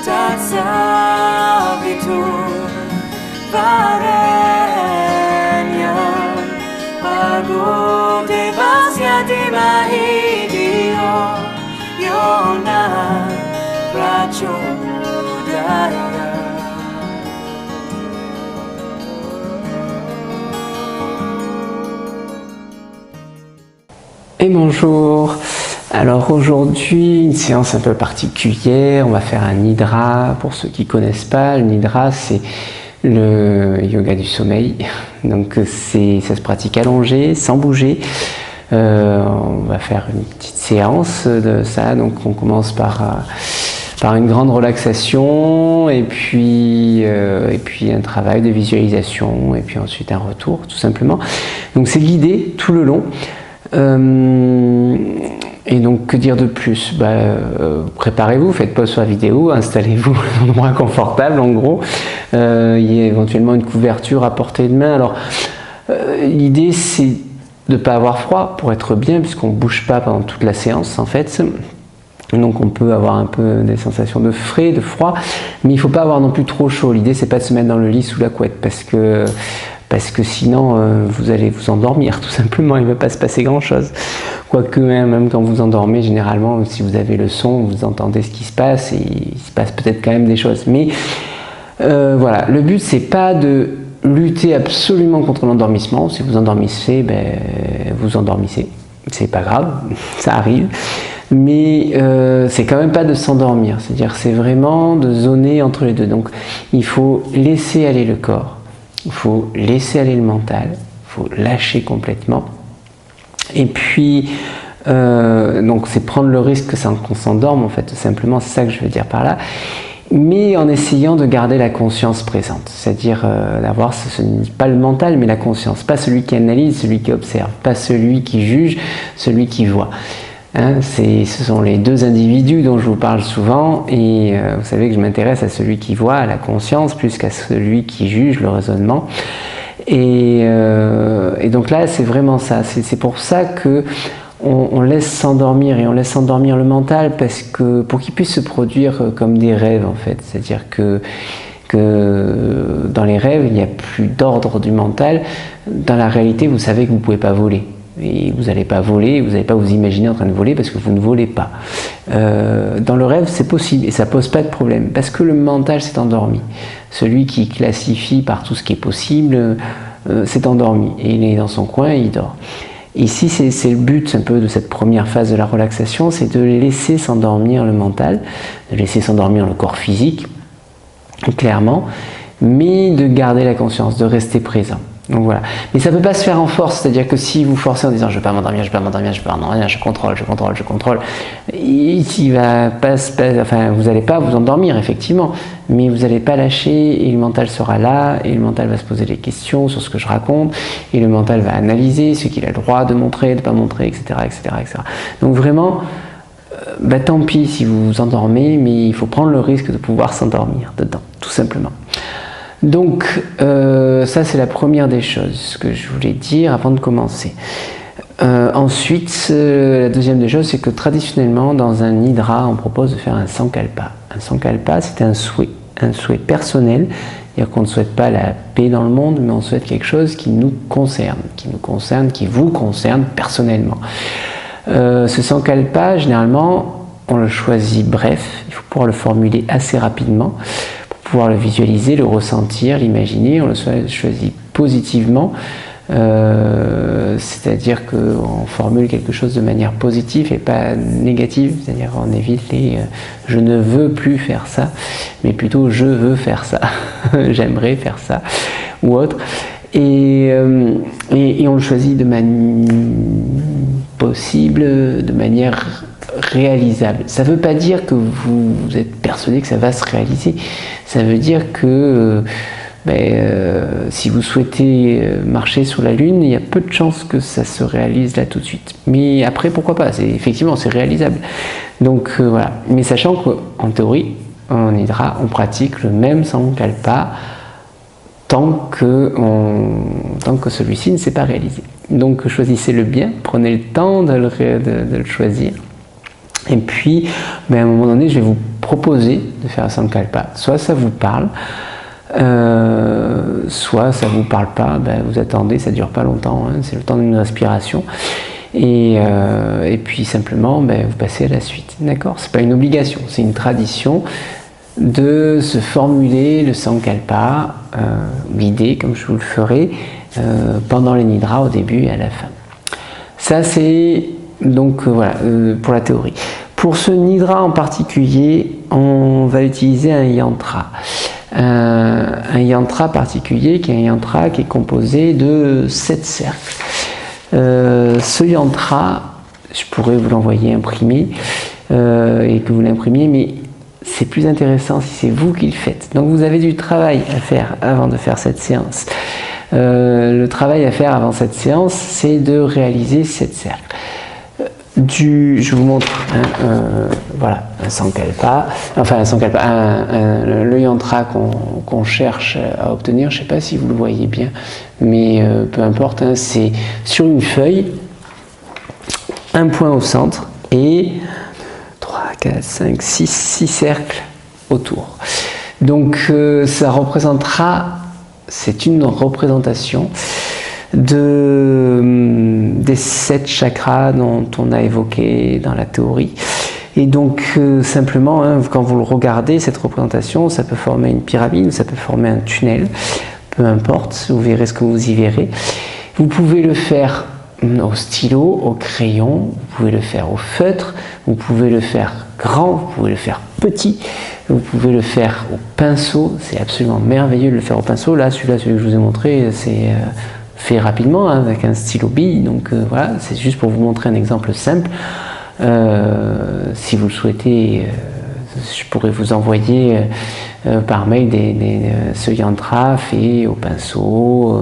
Tatsa vitur vareniam Pago devasya dimahidio Yona prachodaya. Et bonjour. Alors aujourd'hui, une séance un peu particulière, on va faire un nidra. Pour ceux qui ne connaissent pas, le nidra c'est le yoga du sommeil. Donc ça se pratique allongé, sans bouger. On va faire une petite séance de ça. Donc on commence par une grande relaxation et puis un travail de visualisation et puis ensuite un retour tout simplement. Donc c'est guidé tout le long. Et donc que dire de plus, préparez-vous, faites pause sur la vidéo, installez-vous à un endroit confortable en gros, il y a éventuellement une couverture à portée de main. Alors l'idée c'est de ne pas avoir froid pour être bien puisqu'on ne bouge pas pendant toute la séance en fait. Donc on peut avoir un peu des sensations de frais, de froid, mais il ne faut pas avoir non plus trop chaud. L'idée c'est pas de se mettre dans le lit sous la couette parce que sinon vous allez vous endormir tout simplement, il ne va pas se passer grand chose. Quoique même quand vous endormez, généralement si vous avez le son, vous entendez ce qui se passe et il se passe peut-être quand même des choses. Mais voilà, le but c'est pas de lutter absolument contre l'endormissement. Si vous endormissez, vous endormissez, c'est pas grave, ça arrive. Mais c'est quand même pas de s'endormir, c'est-à-dire c'est vraiment de zoner entre les deux. Donc il faut laisser aller le corps, il faut laisser aller le mental, il faut lâcher complètement. Et puis donc c'est prendre le risque qu'on s'endorme en fait, tout simplement, c'est ça que je veux dire par là. Mais en essayant de garder la conscience présente, c'est-à-dire d'avoir, ce n'est pas le mental, mais la conscience, pas celui qui analyse, celui qui observe, pas celui qui juge, celui qui voit. Hein, ce sont les deux individus dont je vous parle souvent et vous savez que je m'intéresse à celui qui voit, à la conscience, plus qu'à celui qui juge, le raisonnement. Et donc là, c'est vraiment ça. C'est pour ça que on laisse s'endormir et on laisse s'endormir le mental parce que pour qu'il puisse se produire comme des rêves en fait. C'est-à-dire que dans les rêves, il n'y a plus d'ordre du mental. Dans la réalité, vous savez que vous ne pouvez pas voler. Et vous n'allez pas voler, vous n'allez pas vous imaginer en train de voler parce que vous ne volez pas. Dans le rêve, c'est possible et ça ne pose pas de problème parce que le mental s'est endormi. Celui qui classifie par tout ce qui est possible s'est endormi et il est dans son coin et il dort. Ici, c'est le but un peu de cette première phase de la relaxation, c'est de laisser s'endormir le mental, de laisser s'endormir le corps physique, clairement, mais de garder la conscience, de rester présent. Donc voilà. Mais ça ne peut pas se faire en force, c'est-à-dire que si vous forcez en disant je ne vais pas m'endormir, je ne vais pas m'endormir, je ne vais pas m'endormir, je contrôle, vous n'allez pas vous endormir effectivement, mais vous n'allez pas lâcher et le mental sera là et le mental va se poser des questions sur ce que je raconte et le mental va analyser ce qu'il a le droit de montrer, de ne pas montrer, etc. Donc vraiment, tant pis si vous vous endormez, mais il faut prendre le risque de pouvoir s'endormir dedans, tout simplement. Donc ça c'est la première des choses que je voulais dire avant de commencer. Ensuite, la deuxième des choses c'est que traditionnellement dans un nidra on propose de faire un sankalpa. Un sankalpa c'est un souhait personnel, c'est-à-dire qu'on ne souhaite pas la paix dans le monde mais on souhaite quelque chose qui nous concerne, qui vous concerne personnellement. Ce sankalpa généralement on le choisit bref, il faut pouvoir le formuler assez rapidement. Pouvoir le visualiser, le ressentir, l'imaginer, on le choisit positivement, c'est-à-dire qu'on formule quelque chose de manière positive et pas négative, c'est-à-dire on évite les je ne veux plus faire ça, mais plutôt je veux faire ça, j'aimerais faire ça, ou autre. Et on le choisit de manière possible, de manière réalisable. Ça ne veut pas dire que vous êtes persuadé que ça va se réaliser. Ça veut dire que si vous souhaitez marcher sur la Lune, il y a peu de chances que ça se réalise là tout de suite. Mais après, pourquoi pas? Effectivement, c'est réalisable. Donc voilà. Mais sachant qu'en théorie, en nidra, on pratique le même sankalpa tant que celui-ci ne s'est pas réalisé. Donc choisissez-le bien, prenez le temps de le choisir. Et puis, à un moment donné, je vais vous proposer de faire un Sankalpa. Soit ça vous parle, soit ça vous parle pas, vous attendez, ça dure pas longtemps, hein, c'est le temps d'une respiration. Et puis simplement, vous passez à la suite. D'accord? C'est pas une obligation, c'est une tradition de se formuler le Sankalpa guidé, comme je vous le ferai, pendant les nidras au début et à la fin. Ça, c'est donc voilà pour la théorie. Pour ce nidra en particulier, on va utiliser un yantra. Un yantra particulier qui est un yantra qui est composé de 7 cercles. Ce yantra, je pourrais vous l'envoyer imprimé et que vous l'imprimiez, mais c'est plus intéressant si c'est vous qui le faites. Donc vous avez du travail à faire avant de faire cette séance. Le travail à faire avant cette séance, c'est de réaliser 7 cercles. Je vous montre voilà, un Sankalpa, enfin un Sankalpa, le yantra qu'on cherche à obtenir. Je ne sais pas si vous le voyez bien, mais peu importe, hein, c'est sur une feuille, un point au centre et 3, 4, 5, 6 cercles autour. Donc ça représentera, c'est une représentation des 7 chakras dont on a évoqué dans la théorie. Et donc simplement, hein, quand vous le regardez, cette représentation, ça peut former une pyramide, ça peut former un tunnel, peu importe, vous verrez ce que vous y verrez. Vous pouvez le faire au stylo, au crayon, vous pouvez le faire au feutre, vous pouvez le faire grand, vous pouvez le faire petit, vous pouvez le faire au pinceau, c'est absolument merveilleux de le faire au pinceau. Là, celui que je vous ai montré, c'est fait rapidement hein, avec un stylo bille, donc voilà, c'est juste pour vous montrer un exemple simple. Si vous le souhaitez, je pourrais vous envoyer par mail ce yantra fait au pinceau.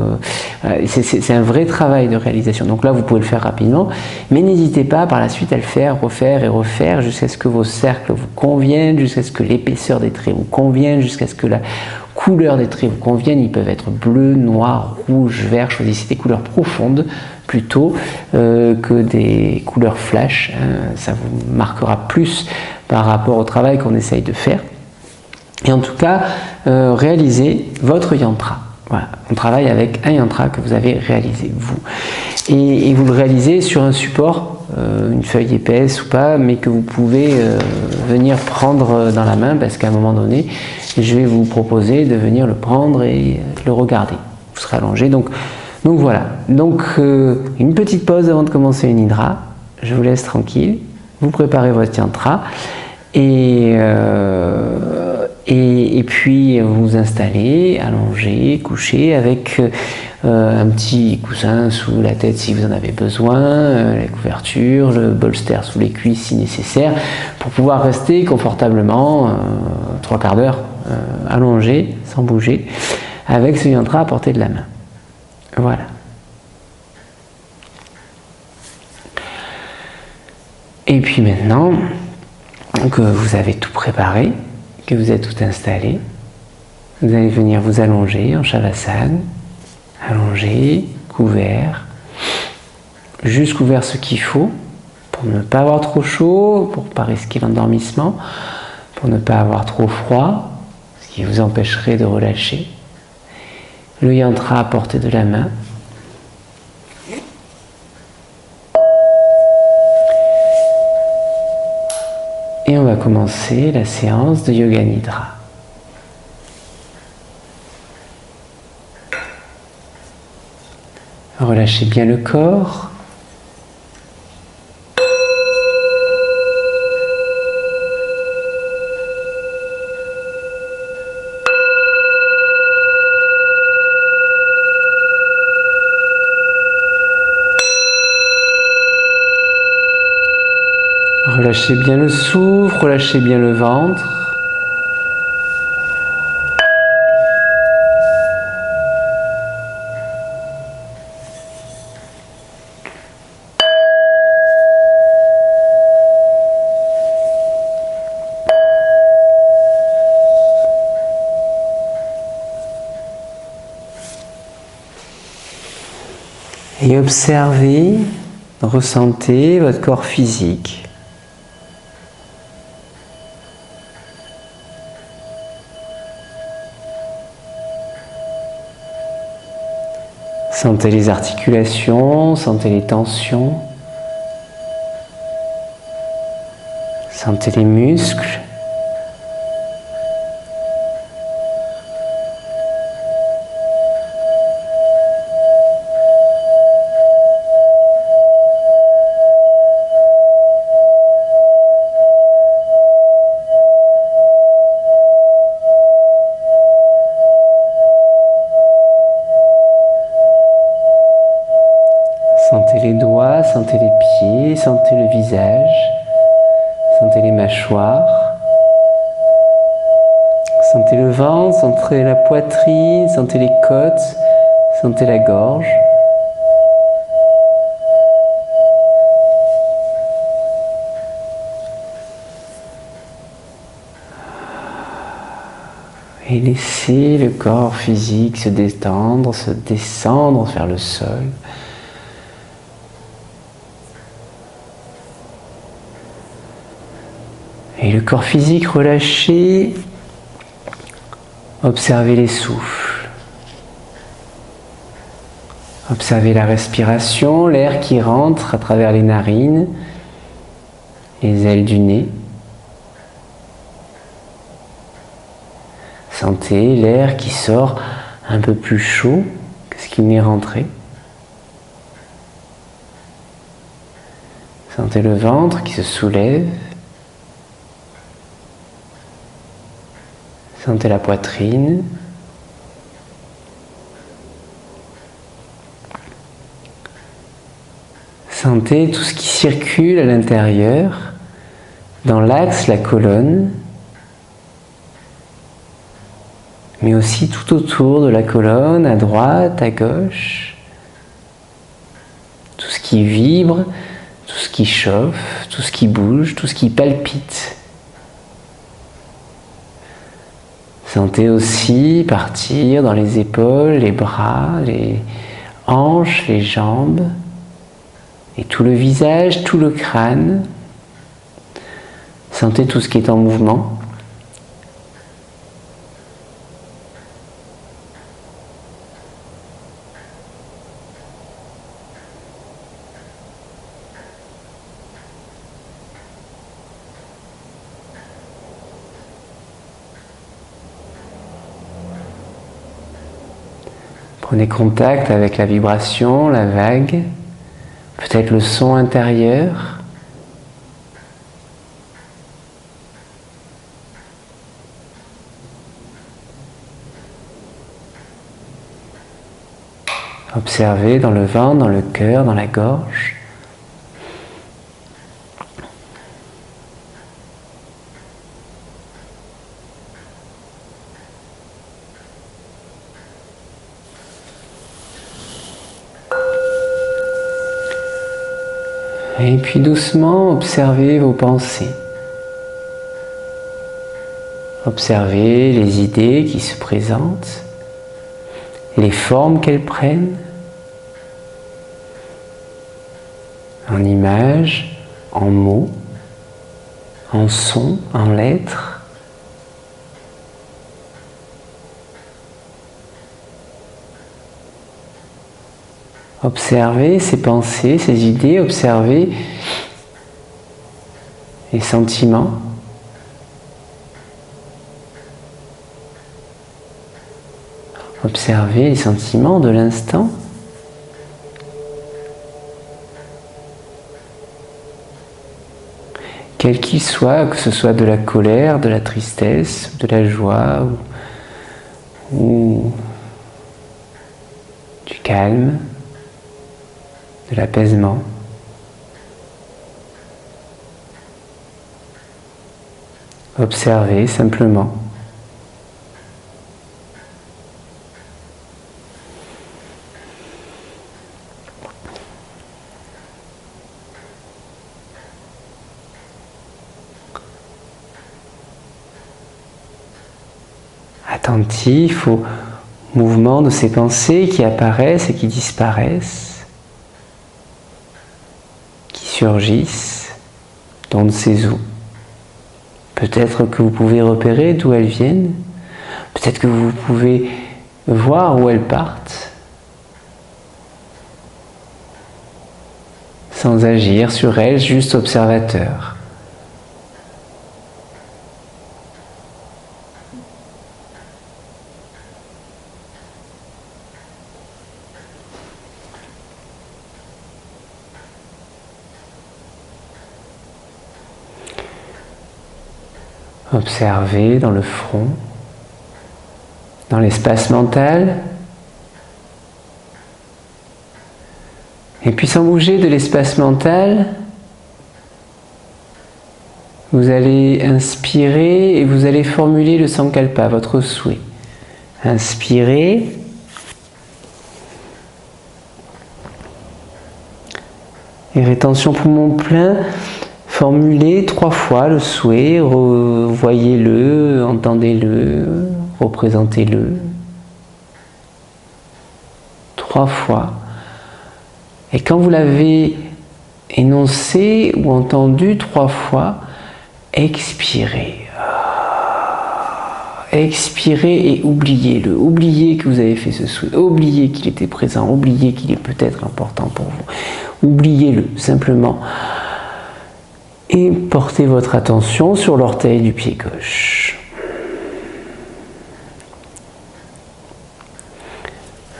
C'est un vrai travail de réalisation. Donc là, vous pouvez le faire rapidement, mais n'hésitez pas par la suite à le faire, refaire et refaire jusqu'à ce que vos cercles vous conviennent, jusqu'à ce que l'épaisseur des traits vous convienne, jusqu'à ce que la couleur des traits vous conviennent. Ils peuvent être bleu, noir, rouge, vert. Choisissez des couleurs profondes plutôt que des couleurs flash. Hein. Ça vous marquera plus par rapport au travail qu'on essaye de faire. Et en tout cas, réalisez votre yantra. Voilà. On travaille avec un yantra que vous avez réalisé, vous. Et vous le réalisez sur un support, une feuille épaisse ou pas, mais que vous pouvez venir prendre dans la main, parce qu'à un moment donné, je vais vous proposer de venir le prendre et le regarder. Vous serez allongé. Donc voilà. Donc une petite pause avant de commencer une nidra. Je vous laisse tranquille. Vous préparez votre yantra. Et puis vous vous installez, allongé, couché, avec un petit coussin sous la tête si vous en avez besoin, la couverture, le bolster sous les cuisses si nécessaire, pour pouvoir rester confortablement 3 quarts d'heure allongé, sans bouger, avec ce yantra à portée de la main. Voilà. Et puis maintenant que vous avez tout préparé, que vous êtes tout installé, vous allez venir vous allonger en Shavasana, allongé, couvert, juste couvert ce qu'il faut, pour ne pas avoir trop chaud, pour ne pas risquer l'endormissement, pour ne pas avoir trop froid, ce qui vous empêcherait de relâcher. Le yantra à portée de la main. Et on va commencer la séance de Yoga Nidra. Relâchez bien le corps. Relâchez bien le souffle, relâchez bien le ventre. Et observez, ressentez votre corps physique. Sentez les articulations, sentez les tensions, sentez les muscles. Sentez les doigts, sentez les pieds, sentez le visage, sentez les mâchoires, sentez le ventre, sentez la poitrine, sentez les côtes, sentez la gorge. Et laissez le corps physique se détendre, se descendre vers le sol. Et le corps physique relâché, observez les souffles. Observez la respiration, l'air qui rentre à travers les narines, les ailes du nez. Sentez l'air qui sort un peu plus chaud que ce qui n'est rentré. Sentez le ventre qui se soulève. Sentez la poitrine. Sentez tout ce qui circule à l'intérieur, dans l'axe, la colonne, mais aussi tout autour de la colonne, à droite, à gauche. Tout ce qui vibre, tout ce qui chauffe, tout ce qui bouge, tout ce qui palpite. Sentez aussi partir dans les épaules, les bras, les hanches, les jambes, et tout le visage, tout le crâne. Sentez tout ce qui est en mouvement. Prenez contact avec la vibration, la vague, peut-être le son intérieur. Observez dans le ventre, dans le cœur, dans la gorge. Et puis doucement, observez vos pensées. Observez les idées qui se présentent, les formes qu'elles prennent, en images, en mots, en sons, en lettres. Observez ces pensées, ces idées, observez les sentiments. Observez les sentiments de l'instant. Quels qu'ils soient, que ce soit de la colère, de la tristesse, de la joie ou du calme, de l'apaisement. Observez simplement. Attentif au mouvement de ces pensées qui apparaissent et qui disparaissent, qui surgissent, d'on ne sait où. Peut-être que vous pouvez repérer d'où elles viennent, peut-être que vous pouvez voir où elles partent. sans agir sur elle, juste observateur. Observez dans le front, dans l'espace mental, et puis sans bouger de l'espace mental, vous allez inspirer et vous allez formuler le Sankalpa, votre souhait. Inspirez. Et rétention poumon plein. Formulez 3 fois le souhait, voyez-le, entendez-le, représentez-le. 3 fois. Et quand vous l'avez énoncé ou entendu 3 fois, expirez. Expirez et oubliez-le. Oubliez que vous avez fait ce souhait. Oubliez qu'il était présent. Oubliez qu'il est peut-être important pour vous. Oubliez-le, simplement. Et portez votre attention sur l'orteil du pied gauche.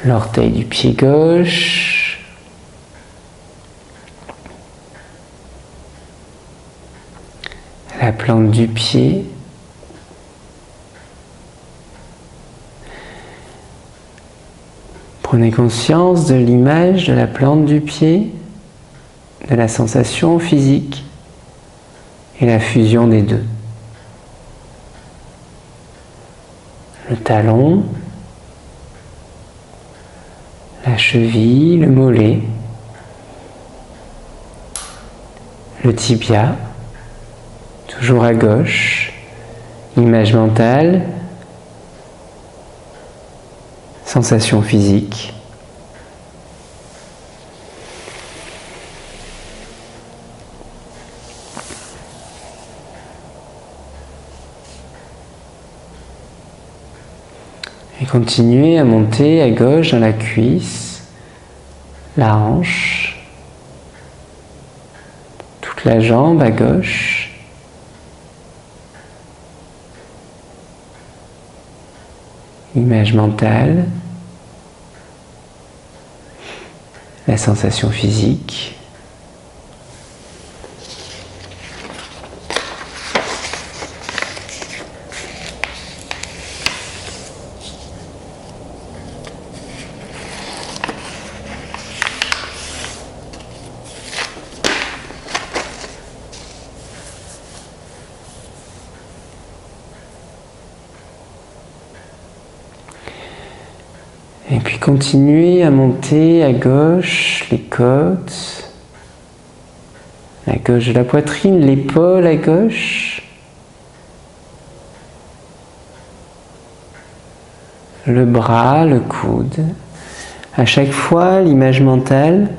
L'orteil du pied gauche. La plante du pied. Prenez conscience de l'image de la plante du pied, de la sensation physique. Et la fusion des deux. Le talon, la cheville, le mollet, le tibia, toujours à gauche, image mentale, sensation physique. Et continuez à monter à gauche dans la cuisse, la hanche, toute la jambe à gauche. Image mentale, la sensation physique. Et puis continuez à monter à gauche les côtes, à gauche de la poitrine, l'épaule à gauche, le bras, le coude. À chaque fois, l'image mentale,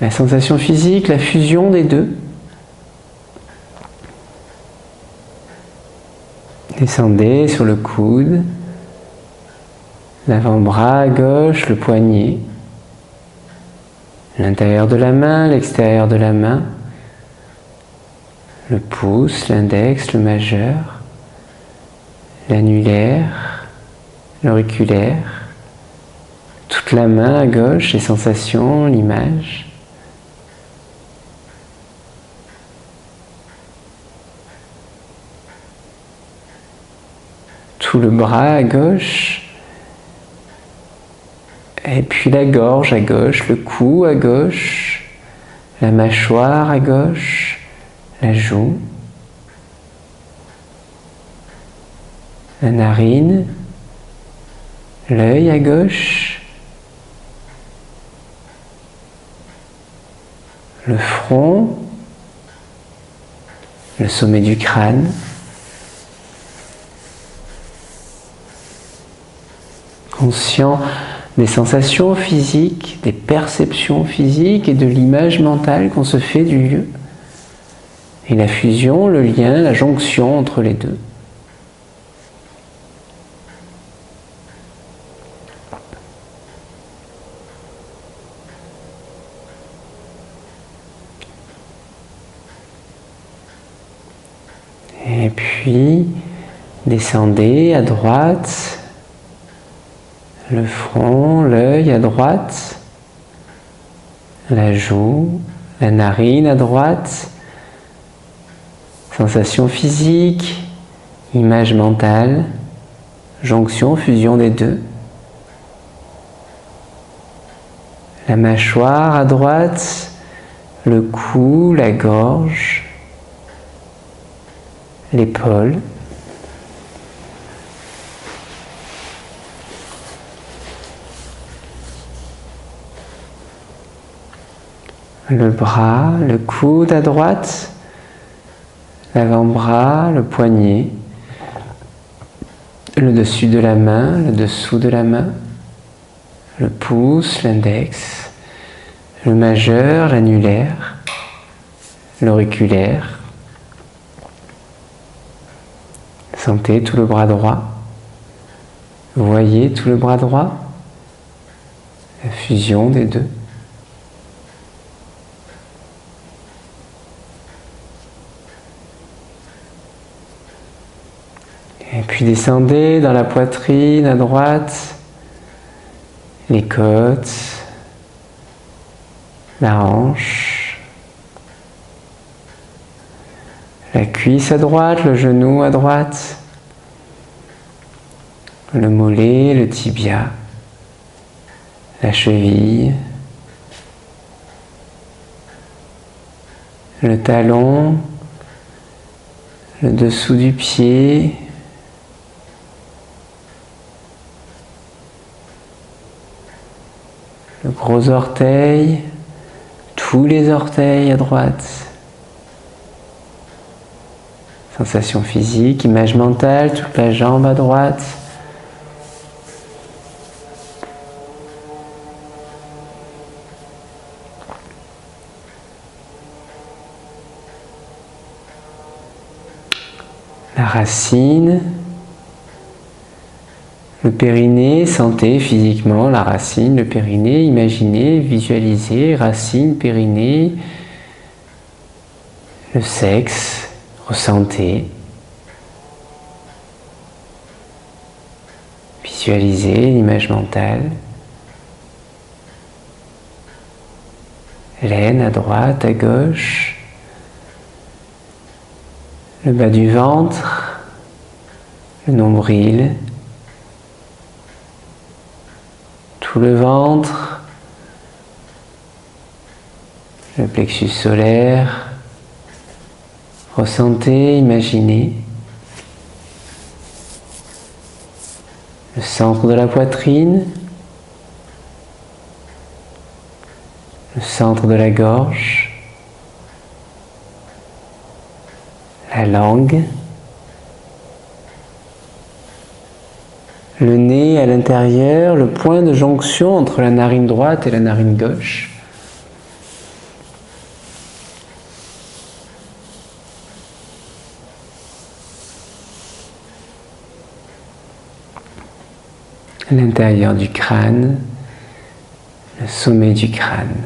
la sensation physique, la fusion des deux. Descendez sur le coude. L'avant-bras à gauche, le poignet, l'intérieur de la main, l'extérieur de la main, le pouce, l'index, le majeur, l'annulaire, l'auriculaire, toute la main à gauche, les sensations, l'image. Tout le bras à gauche. Et puis la gorge à gauche, le cou à gauche, la mâchoire à gauche, la joue, la narine, l'œil à gauche, le front, le sommet du crâne, conscient des sensations physiques, des perceptions physiques et de l'image mentale qu'on se fait du lieu. Et la fusion, le lien, la jonction entre les deux. Et puis, descendez à droite, le front, l'œil à droite, la joue, la narine à droite, sensation physique, image mentale, jonction, fusion des deux. La mâchoire à droite, le cou, la gorge, l'épaule. Le bras, le coude à droite, l'avant-bras, le poignet, le dessus de la main, le dessous de la main, le pouce, l'index, le majeur, l'annulaire, l'auriculaire. Sentez tout le bras droit. Voyez tout le bras droit. La fusion des deux. Et puis descendez dans la poitrine à droite, les côtes, la hanche, la cuisse à droite, le genou à droite, le mollet, le tibia, la cheville, le talon, le dessous du pied, le gros orteil, tous les orteils à droite. Sensation physique, image mentale, toute la jambe à droite. La racine, le périnée, sentez physiquement la racine, le périnée, imaginez, visualisez, racine, périnée, le sexe, ressentez, visualisez l'image mentale, l'aine à droite, à gauche, le bas du ventre, le nombril, tout le ventre, le plexus solaire. Ressentez, imaginez le centre de la poitrine, le centre de la gorge, la langue, le nez à l'intérieur, le point de jonction entre la narine droite et la narine gauche. L'intérieur du crâne, le sommet du crâne.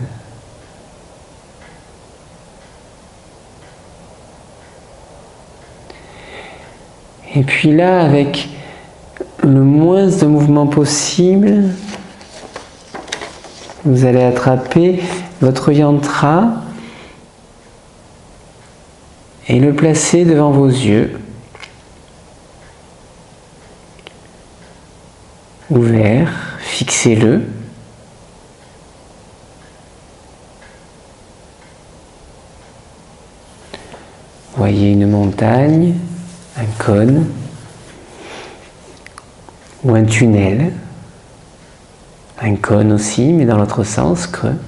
Et puis là, avec le moins de mouvement possible, vous allez attraper votre yantra et le placer devant vos yeux, ouvert, fixez-le. Voyez une montagne, un cône ou un tunnel, un cône aussi, mais dans l'autre sens, creux.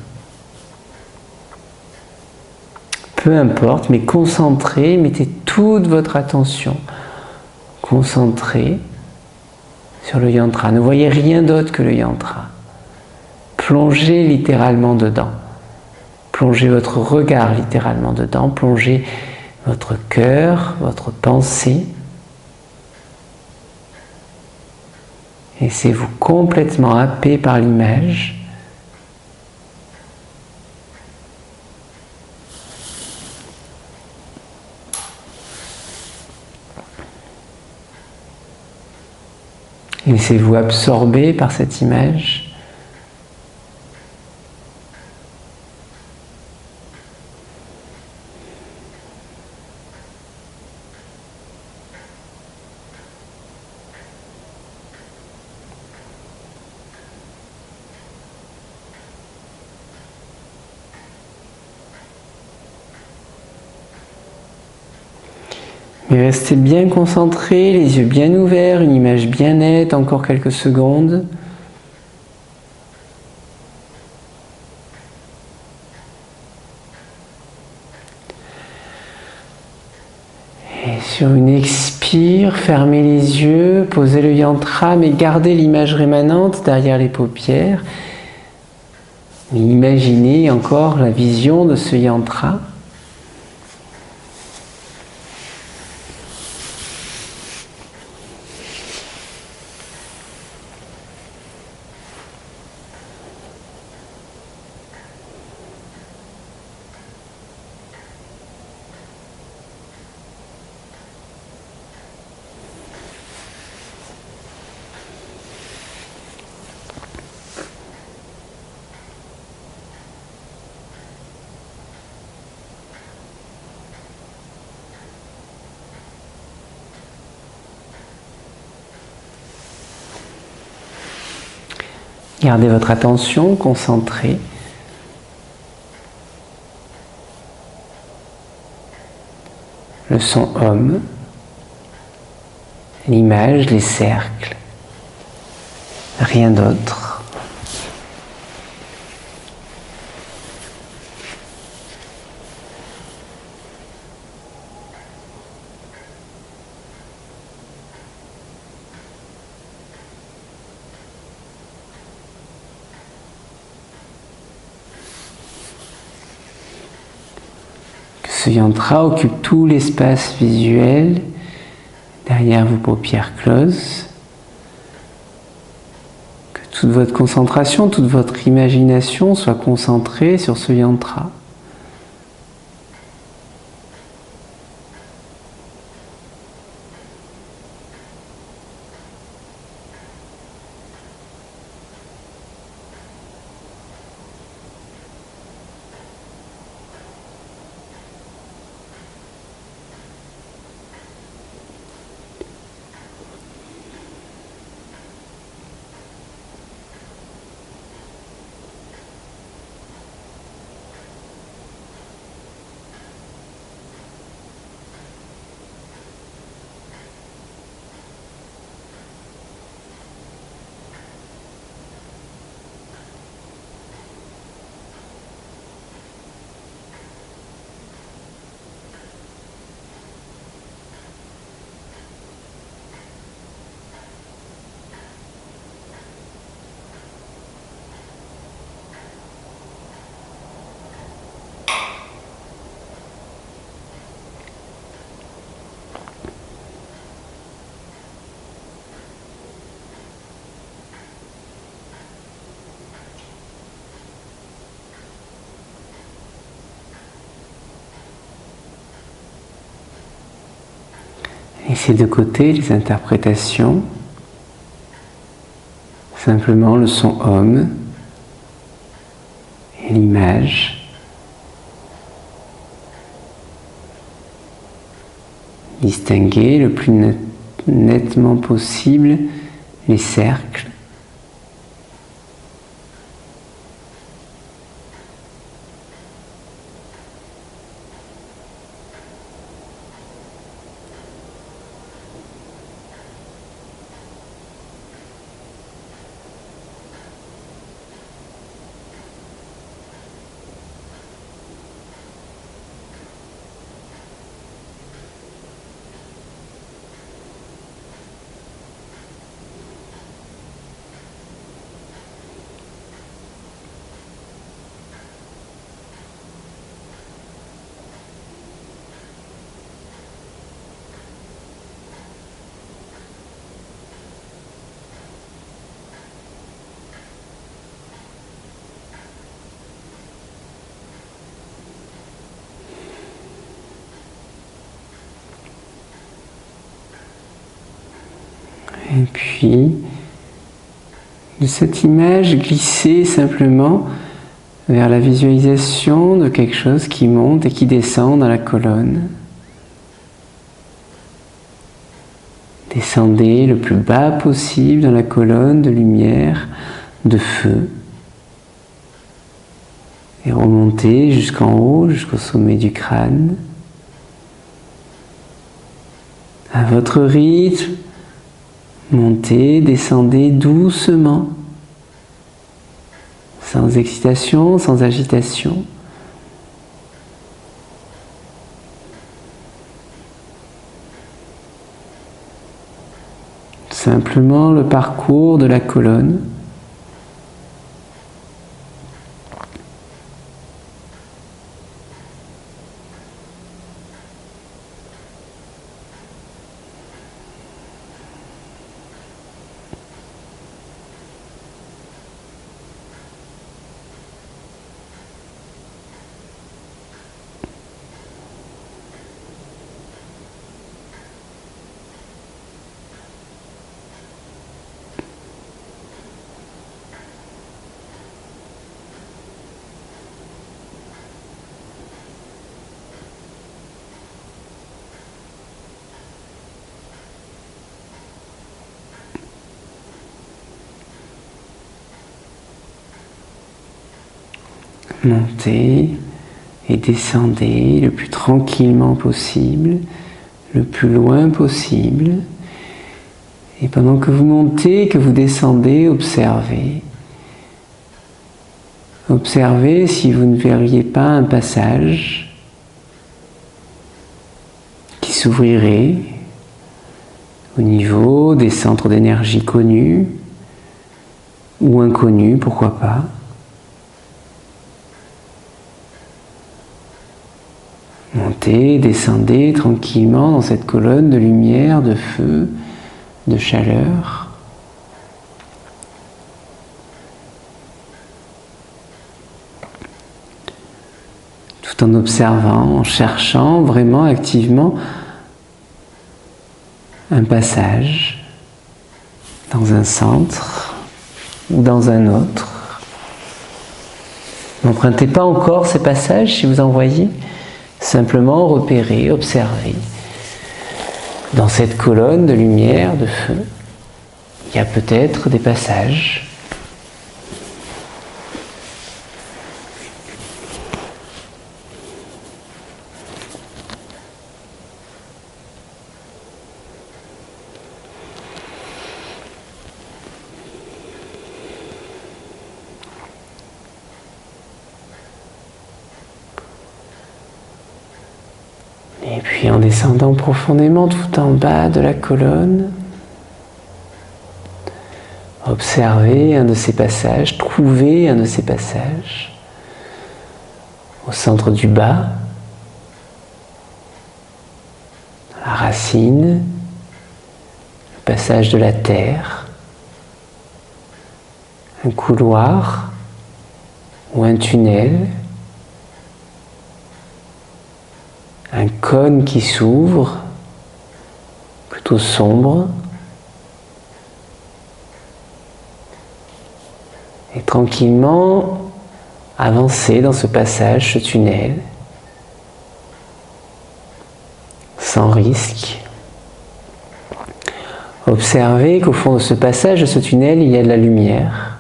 Peu importe, mais concentrez, mettez toute votre attention concentrée sur le yantra. Ne voyez rien d'autre que le yantra. Plongez littéralement dedans. Plongez votre regard littéralement dedans. Plongez votre cœur, votre pensée. Laissez-vous complètement happer par l'image. Laissez-vous absorber par cette image. Et restez bien concentré, les yeux bien ouverts, une image bien nette, encore quelques secondes. Et sur une expire, fermez les yeux, posez le yantra, mais gardez l'image rémanente derrière les paupières. Imaginez encore la vision de ce yantra. Gardez votre attention concentrée. Le son Om, l'image, les cercles, rien d'autre. Ce yantra occupe tout l'espace visuel derrière vos paupières closes. Que toute votre concentration, toute votre imagination soit concentrée sur ce yantra. Laissez de côté les interprétations, simplement le son Om et l'image. Distinguez le plus nettement possible les cercles. Et puis, de cette image, glissez simplement vers la visualisation de quelque chose qui monte et qui descend dans la colonne. Descendez le plus bas possible dans la colonne de lumière, de feu. Et remontez jusqu'en haut, jusqu'au sommet du crâne. À votre rythme, montez, descendez doucement, sans excitation, sans agitation. Simplement le parcours de la colonne. Montez et descendez le plus tranquillement possible, le plus loin possible. Et pendant que vous montez, que vous descendez, observez. Observez si vous ne verriez pas un passage qui s'ouvrirait au niveau des centres d'énergie connus ou inconnus, pourquoi pas. Montez, descendez tranquillement dans cette colonne de lumière, de feu, de chaleur. Tout en observant, en cherchant vraiment activement un passage dans un centre ou dans un autre. N'empruntez pas encore ces passages si vous en voyez. Simplement repérer, observer. Dans cette colonne de lumière, de feu, il y a peut-être des passages. Et puis en descendant profondément tout en bas de la colonne, observez un de ces passages, trouvez un de ces passages au centre du bas, la racine, le passage de la terre, un couloir ou un tunnel, un cône qui s'ouvre, plutôt sombre, et tranquillement avancer dans ce passage, ce tunnel, sans risque. Observez qu'au fond de ce passage, de ce tunnel, il y a de la lumière.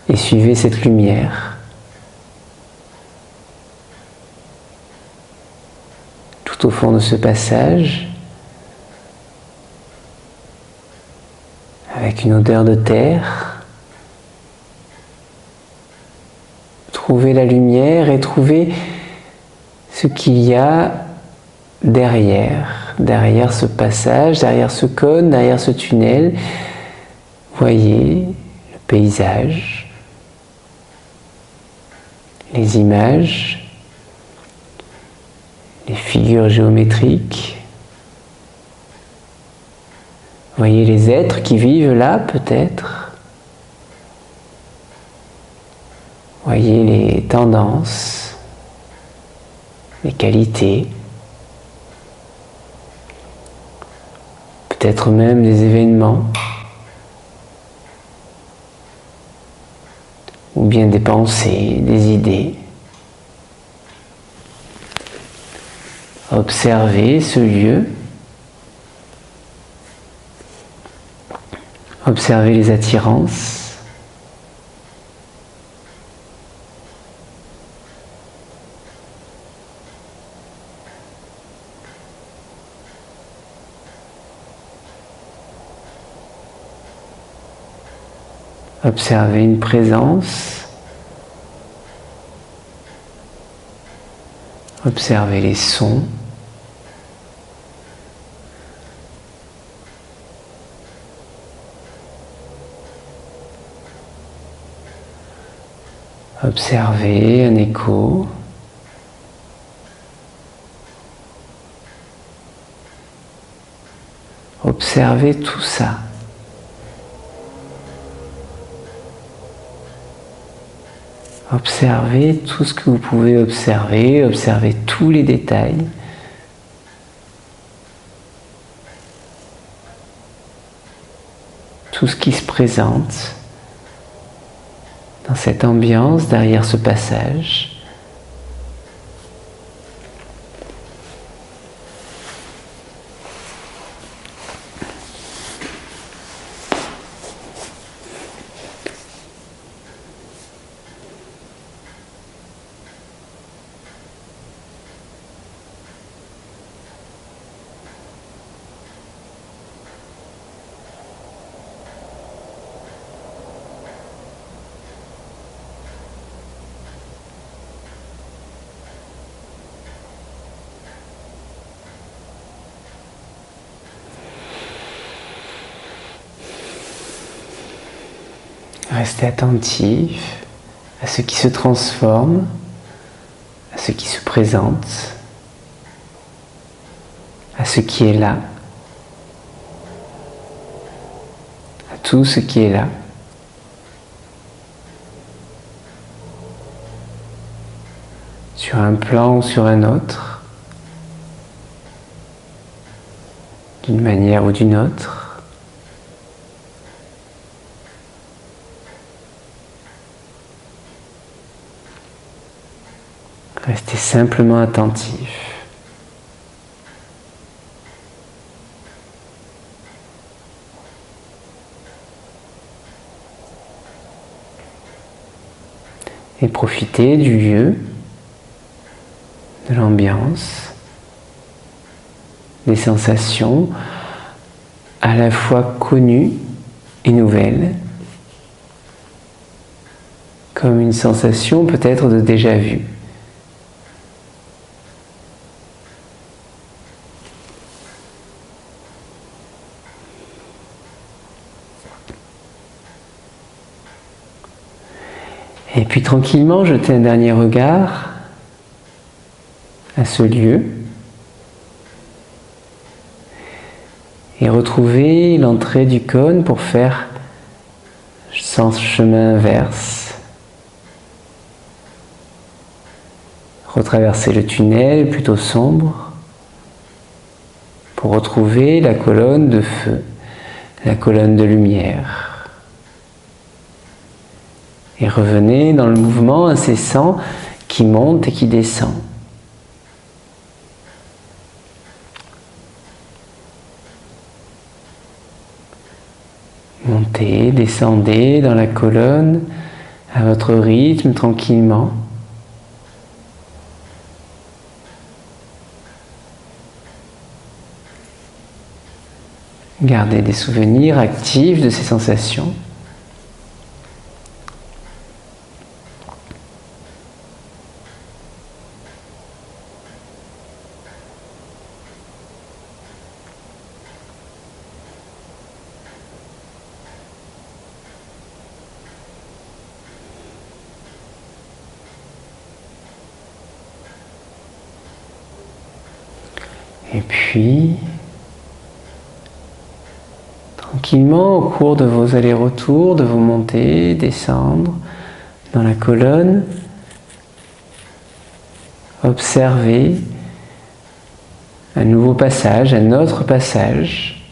Et suivez cette lumière. Au fond de ce passage, avec une odeur de terre, trouvez la lumière et trouvez ce qu'il y a derrière ce passage, derrière ce cône, derrière ce tunnel. Voyez le paysage, les images, les figures géométriques. Voyez les êtres qui vivent là, peut-être. Voyez les tendances, les qualités. peut-être même des événements, ou bien des pensées, des idées. Observez ce lieu, observez les attirances. Observez une présence. Observez les sons. Observez un écho. Observez tout ça. Observez tout ce que vous pouvez observer, observez tous les détails. Tout ce qui se présente dans cette ambiance, derrière ce passage. Restez attentif à ce qui se transforme, à ce qui se présente, à ce qui est là, à tout ce qui est là. Sur un plan ou sur un autre, d'une manière ou d'une autre. Restez simplement attentif. Et profitez du lieu, de l'ambiance, des sensations à la fois connues et nouvelles, comme une sensation peut-être de déjà-vu. Et puis tranquillement, jetez un dernier regard à ce lieu et retrouvez l'entrée du cône pour faire sens chemin inverse. Retraversez le tunnel plutôt sombre pour retrouver la colonne de feu, la colonne de lumière. Et revenez dans le mouvement incessant qui monte et qui descend. Montez, descendez dans la colonne à votre rythme tranquillement. Gardez des souvenirs actifs de ces sensations. Et puis, tranquillement, au cours de vos allers-retours, de vos montées, descendre dans la colonne, observez un nouveau passage, un autre passage,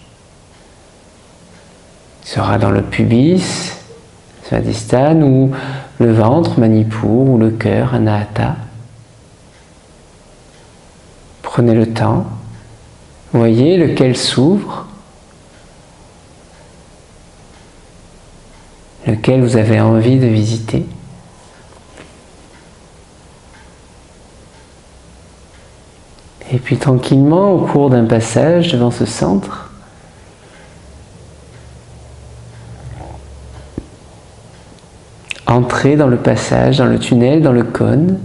sera dans le pubis, Svadhisthana, ou le ventre, Manipur, ou le cœur, Anahata. Prenez le temps, voyez lequel s'ouvre, lequel vous avez envie de visiter. Et puis tranquillement, au cours d'un passage devant ce centre, entrez dans le passage, dans le tunnel, dans le cône.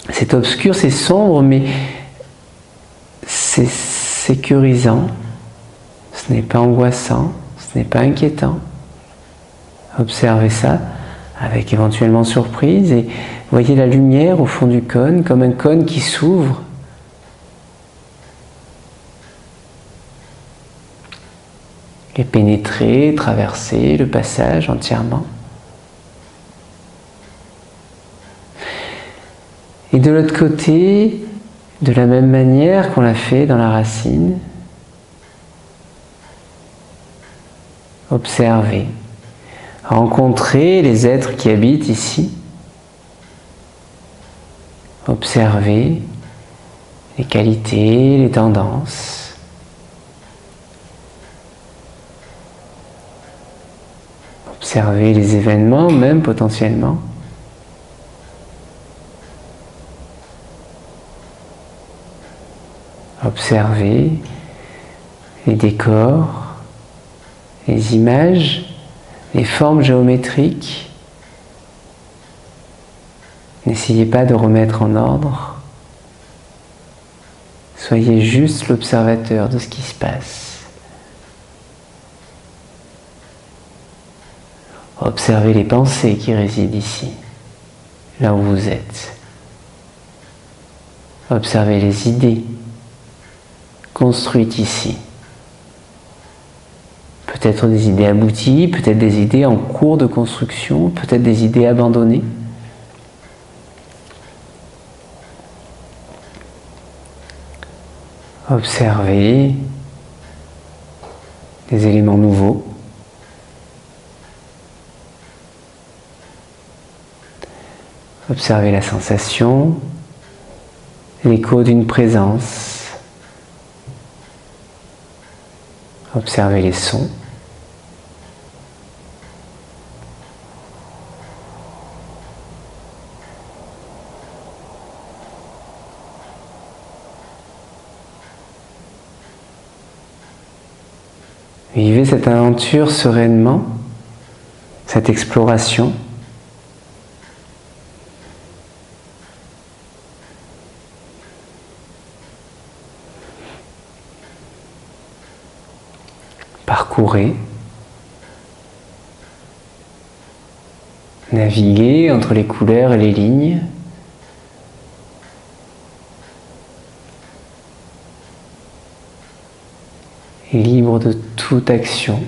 C'est obscur, c'est sombre, mais c'est sécurisant. Ce n'est pas angoissant, ce n'est pas inquiétant. Observez ça avec éventuellement surprise et voyez la lumière au fond du cône comme un cône qui s'ouvre. Et pénétrer, traverser le passage entièrement. Et de l'autre côté, de la même manière qu'on l'a fait dans la racine, observez, rencontrez les êtres qui habitent ici, observez les qualités, les tendances. Observez les événements, même potentiellement. Observez les décors, les images, les formes géométriques. N'essayez pas de remettre en ordre. Soyez juste l'observateur de ce qui se passe. Observez les pensées qui résident ici, là où vous êtes. Observez les idées construites ici. Peut-être des idées abouties, peut-être des idées en cours de construction, peut-être des idées abandonnées. Observez des éléments nouveaux. Observez la sensation, l'écho d'une présence. Observez les sons. Vivez cette aventure sereinement, cette exploration. Parcourez, naviguez entre les couleurs et les lignes. Libre de toute action.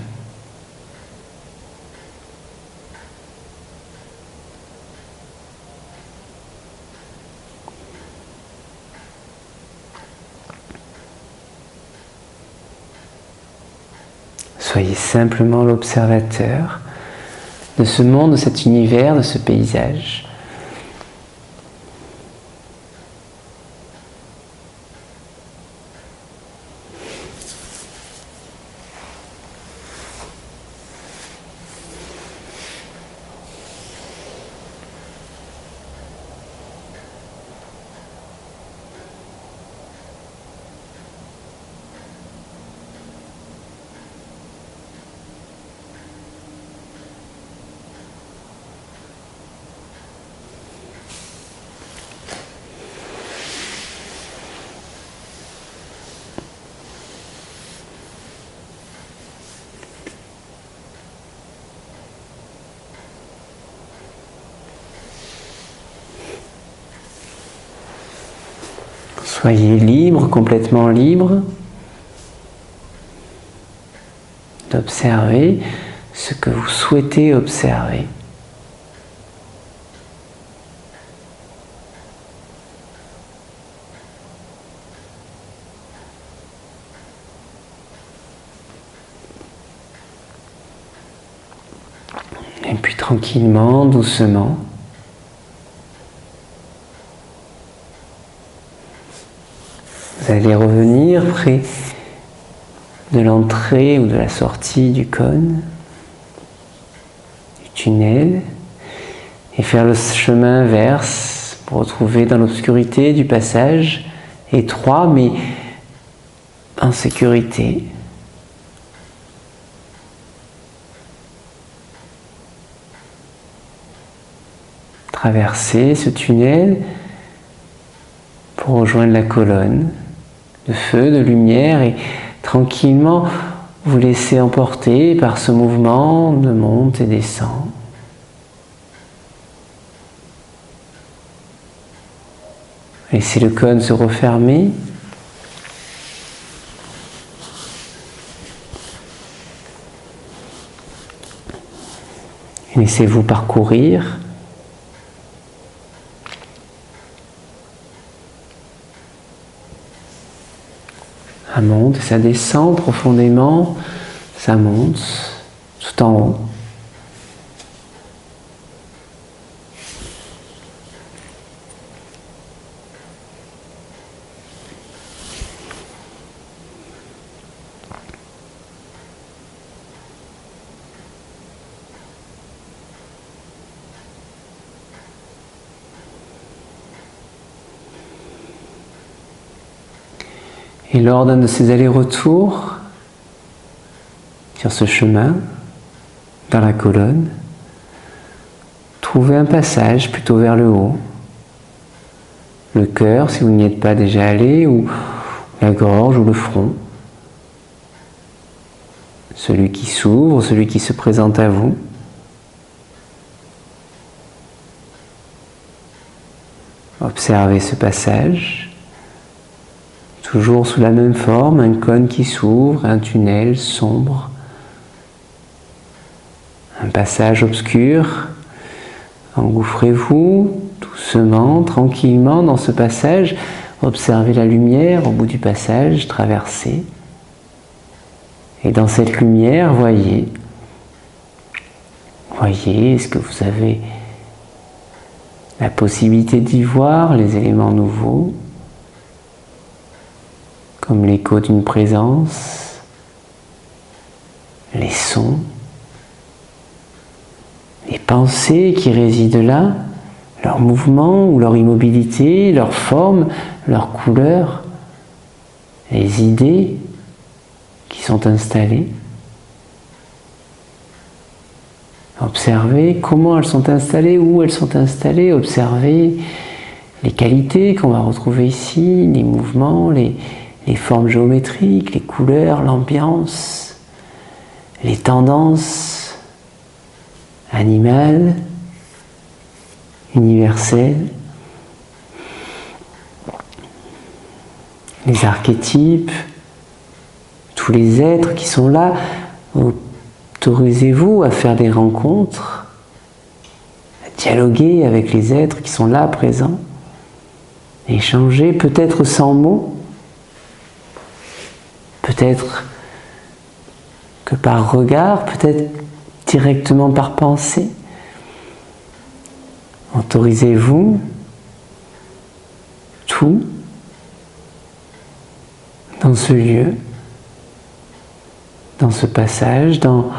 Soyez simplement l'observateur de ce monde, de cet univers, de ce paysage. Soyez libre, complètement libre d'observer ce que vous souhaitez observer. puis tranquillement, doucement, vous allez revenir près de l'entrée ou de la sortie du cône, du tunnel, et faire le chemin inverse pour retrouver dans l'obscurité du passage étroit mais en sécurité. Traverser ce tunnel pour rejoindre la colonne de feu, de lumière et tranquillement vous laisser emporter par ce mouvement de monte et descend. Laissez le cône se refermer. Et laissez-vous parcourir ça monte et ça descend profondément, ça monte tout en haut. Et lors d'un de ces allers-retours sur ce chemin, dans la colonne, trouvez un passage plutôt vers le haut, le cœur si vous n'y êtes pas déjà allé, ou la gorge ou le front, celui qui s'ouvre, celui qui se présente à vous. Observez ce passage. Toujours sous la même forme, un cône qui s'ouvre, un tunnel sombre, un passage obscur. Engouffrez-vous doucement, tranquillement dans ce passage. Observez la lumière au bout du passage, traversez. Et dans cette lumière, voyez, est-ce que vous avez la possibilité d'y voir les éléments nouveaux ? Comme l'écho d'une présence, les sons, les pensées qui résident là, leur mouvement ou leur immobilité, leur forme, leur couleur, les idées qui sont installées. Observez comment elles sont installées, où elles sont installées, observez les qualités qu'on va retrouver ici, les mouvements, les formes géométriques, les couleurs, l'ambiance, les tendances animales, universelles, les archétypes, tous les êtres qui sont là. Autorisez-vous à faire des rencontres, à dialoguer avec les êtres qui sont là, présents, échanger peut-être sans mots, peut-être que par regard, peut-être directement par pensée. Autorisez-vous tout dans ce lieu, dans ce passage, dans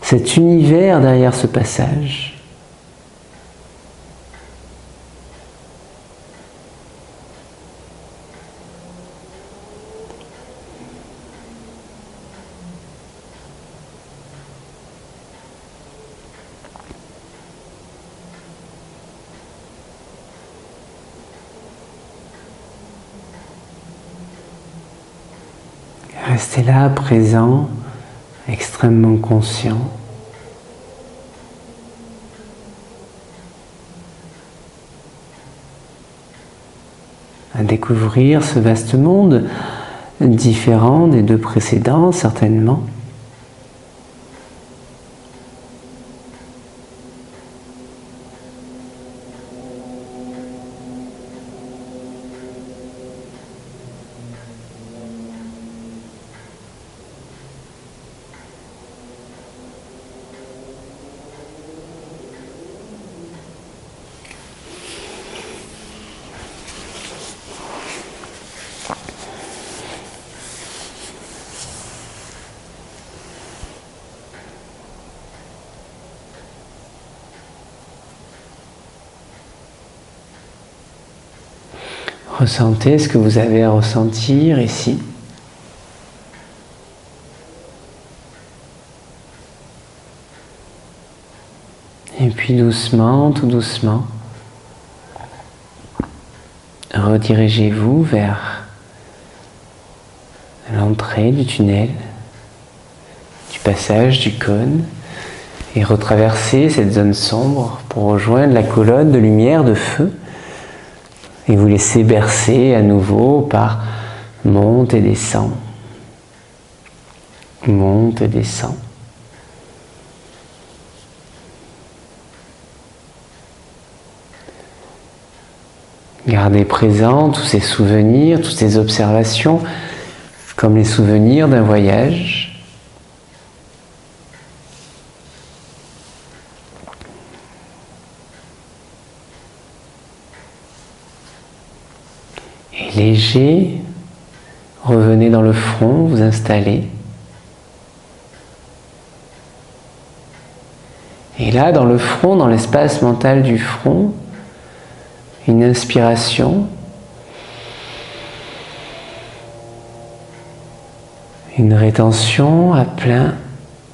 cet univers derrière ce passage. Restez là, présent, extrêmement conscient. À découvrir ce vaste monde, différent des deux précédents, certainement. Ressentez ce que vous avez à ressentir ici. Et puis doucement, tout doucement, redirigez-vous vers l'entrée du tunnel, du passage du cône, et retraversez cette zone sombre pour rejoindre la colonne de lumière de feu et vous laissez bercer à nouveau par monte et descend, monte et descend. Gardez présent tous ces souvenirs, toutes ces observations, comme les souvenirs d'un voyage. Et léger, revenez dans le front, vous installez. Et là, dans le front, dans l'espace mental du front, une inspiration, une rétention à plein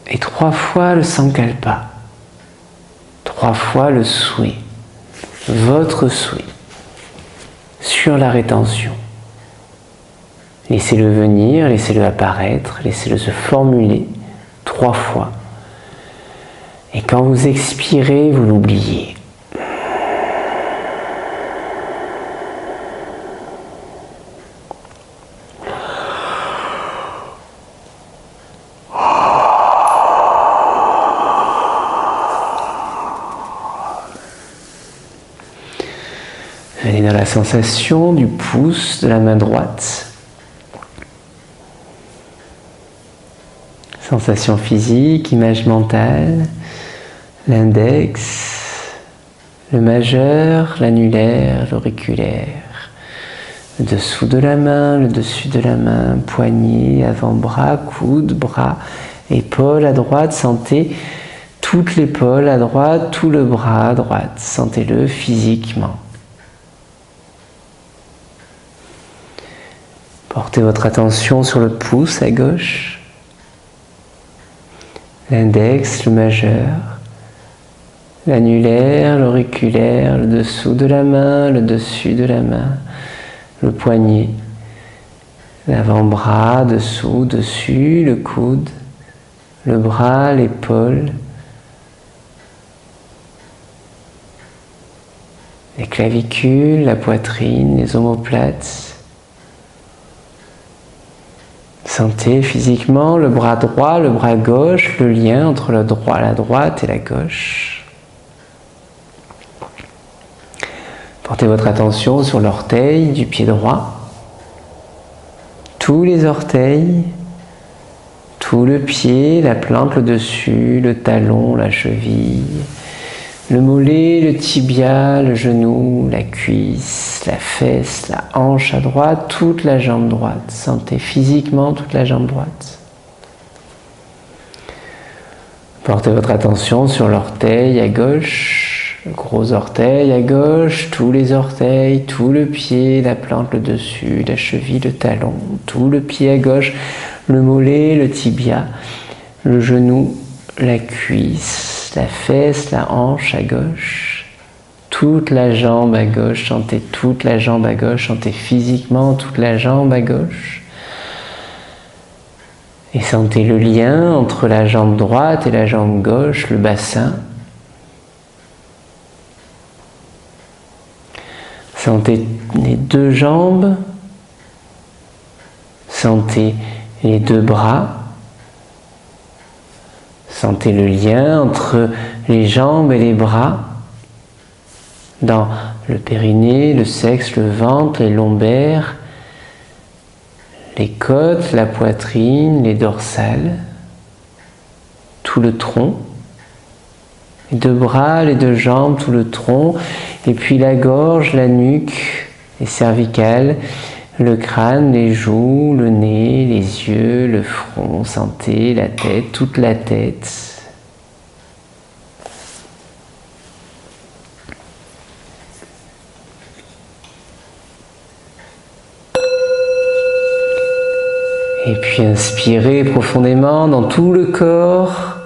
et 3 fois le sankalpa, 3 fois le souhait, votre souhait sur la rétention. Laissez-le venir, laissez-le apparaître, laissez-le se formuler 3 fois. Et quand vous expirez, vous l'oubliez. Venez dans la sensation du pouce de la main droite. Sensation physique, image mentale, l'index, le majeur, l'annulaire, l'auriculaire, le dessous de la main, le dessus de la main, poignet, avant-bras, coude, bras, épaule à droite, sentez toute l'épaule à droite, tout le bras à droite, sentez-le physiquement. Portez votre attention sur le pouce à gauche, l'index, le majeur, l'annulaire, l'auriculaire, le dessous de la main, le dessus de la main, le poignet, l'avant-bras, dessous, dessus, le coude, le bras, l'épaule, les clavicules, la poitrine, les omoplates. Sentez physiquement le bras droit, le bras gauche, le lien entre la droite et la gauche. Portez votre attention sur l'orteil du pied droit, tous les orteils, tout le pied, la plante, le dessus, le talon, la cheville, le mollet, le tibia, le genou, la cuisse, la fesse, la hanche à droite, toute la jambe droite. Sentez physiquement toute la jambe droite. Portez votre attention sur l'orteil à gauche, le gros orteil à gauche, tous les orteils, tout le pied, la plante, le dessus, la cheville, le talon, tout le pied à gauche, le mollet, le tibia, le genou, la cuisse, la fesse, la hanche à gauche, toute la jambe à gauche, sentez toute la jambe à gauche, sentez physiquement toute la jambe à gauche. Et sentez le lien entre la jambe droite et la jambe gauche, le bassin. Sentez les 2 jambes, sentez les 2 bras. Sentez le lien entre les jambes et les bras dans le périnée, le sexe, le ventre, les lombaires, les côtes, la poitrine, les dorsales, tout le tronc, les 2 bras, les 2 jambes, tout le tronc, et puis la gorge, la nuque, les cervicales, le crâne, les joues, le nez, les yeux, le front, sentez la tête, toute la tête. Et puis inspirez profondément dans tout le corps.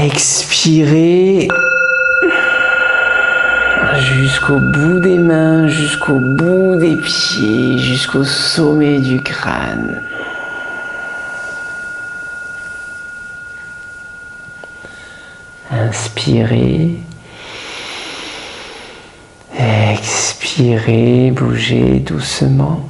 Expirez jusqu'au bout des mains, jusqu'au bout des pieds, jusqu'au sommet du crâne. Inspirez. Expirez, bougez doucement.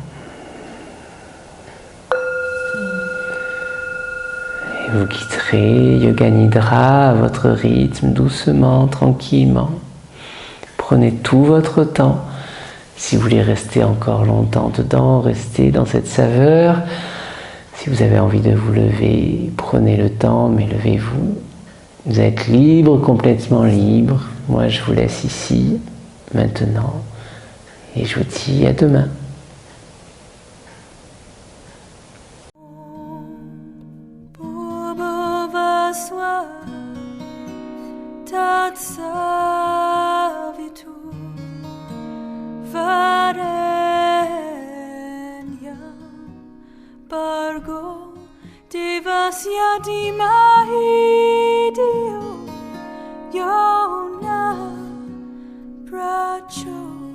Et vous quitterez Yoga Nidra à votre rythme, doucement, tranquillement. Prenez tout votre temps. Si vous voulez rester encore longtemps dedans, restez dans cette saveur. Si vous avez envie de vous lever, prenez le temps, mais levez-vous. Vous êtes libre, complètement libre. Moi, je vous laisse ici, maintenant. Et je vous dis à demain. Devasya Dimahi Dio Yona Pracho